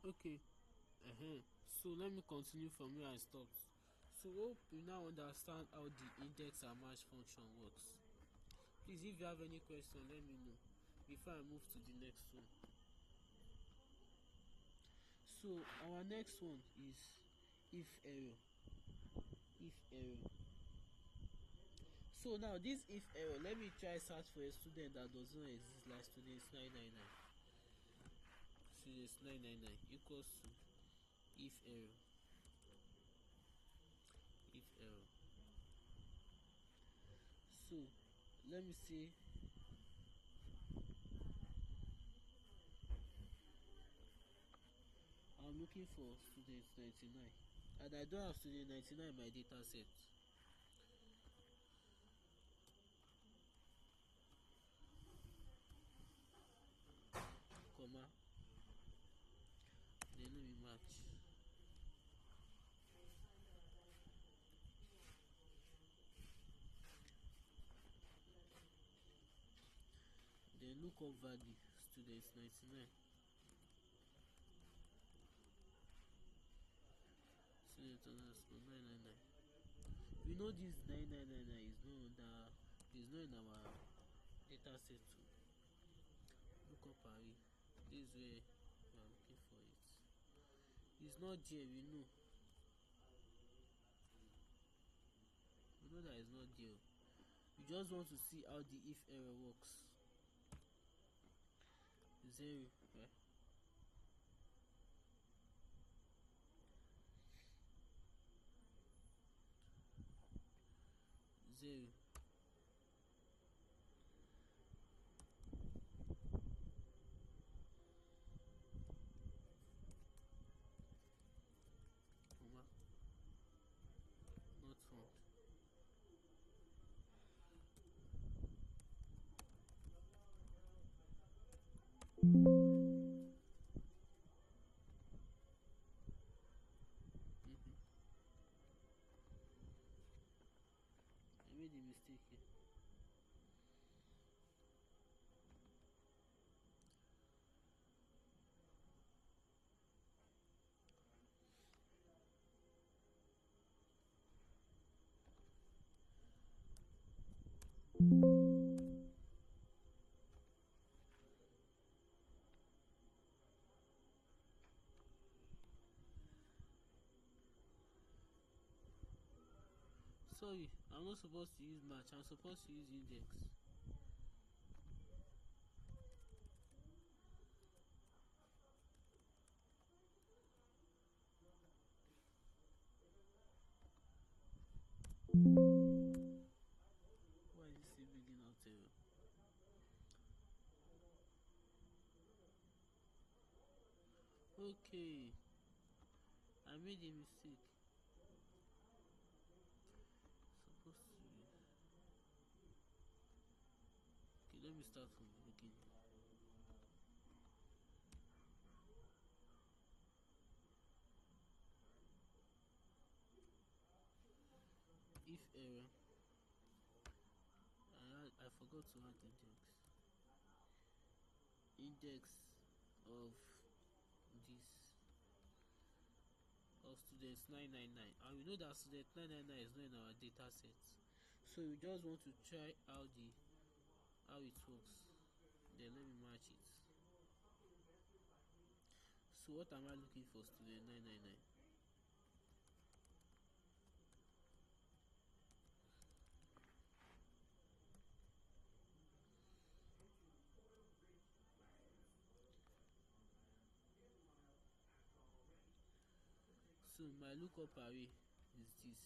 Okay. So let me continue from where I stopped. So hope you now understand how the index and match function works. Please, if you have any question, let me know before I move to the next one. So our next one is if error. If error. So now this if error, let me try search for a student that does not exist, like students 999. Students 999 equals to if error. If error. So let me see. I'm looking for student 99 and I don't have student 99 in my data set. Comma, then let me match. Then look up value students 99. Student underscore 999. We know this 9999 is not in our data set too. Look up array. This is where we are looking for it. It's not there, we know. We know that it's not there. We just want to see how the if error works. 0, right? 0. Comma, not found. I made a mistake here. Sorry, I'm not supposed to use match, I'm supposed to use index. Why is this bringing out error? Okay, I made a mistake. Supposed to be. Okay, let me start from the beginning. If error, I forgot to add index of this of students 999, and we know that student 999 is not in our data set, so we just want to try how it works. Then let me match it. So what am I looking for? Student 999. So my lookup array is this.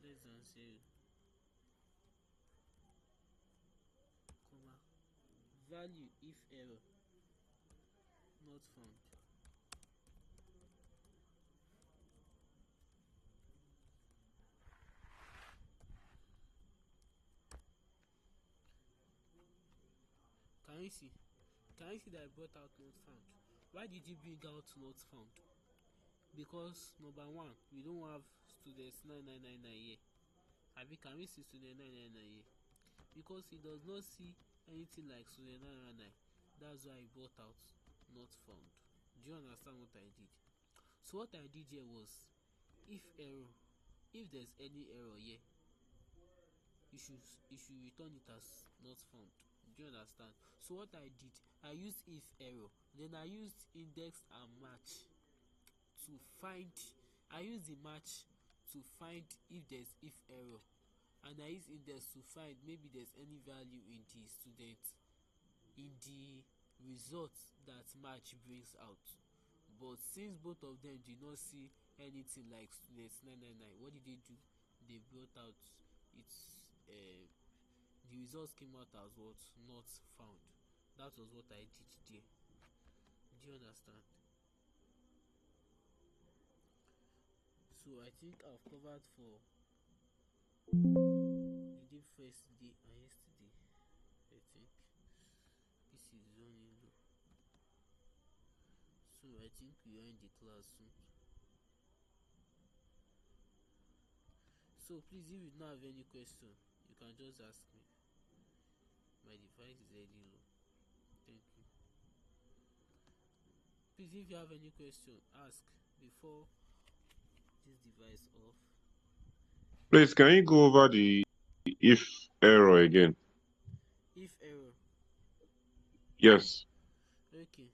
Less than 0, comma, value if error, not found. Can you see? Can you see that I brought out not found? Why did you bring out not found? Because number one, we don't have students 9999 here. Can we see student 999 here? because he does not see anything like student 999. That's why he brought out not found. Do you understand what I did? So what I did here was, if error, if there's any error here, you should return it as not found. Do you understand? So what I did, I used if error, then I used index and match to find, I use the match to find if there's if error, and I use index to find maybe there's any value in the student, in the results that match brings out. But since both of them did not see anything like student 999, what did they do? They brought out its the results came out as what? Not found. That was what I did there. Do you understand? So I think I've covered for the day first day and yesterday. I think this is running low. So I think we are in the class soon. So please, if you don't have any question, you can just ask me. My device is already low. Thank you. Please, if you have any question, ask before this device off. Please, can you go over the if error again? If error. Yes. Okay.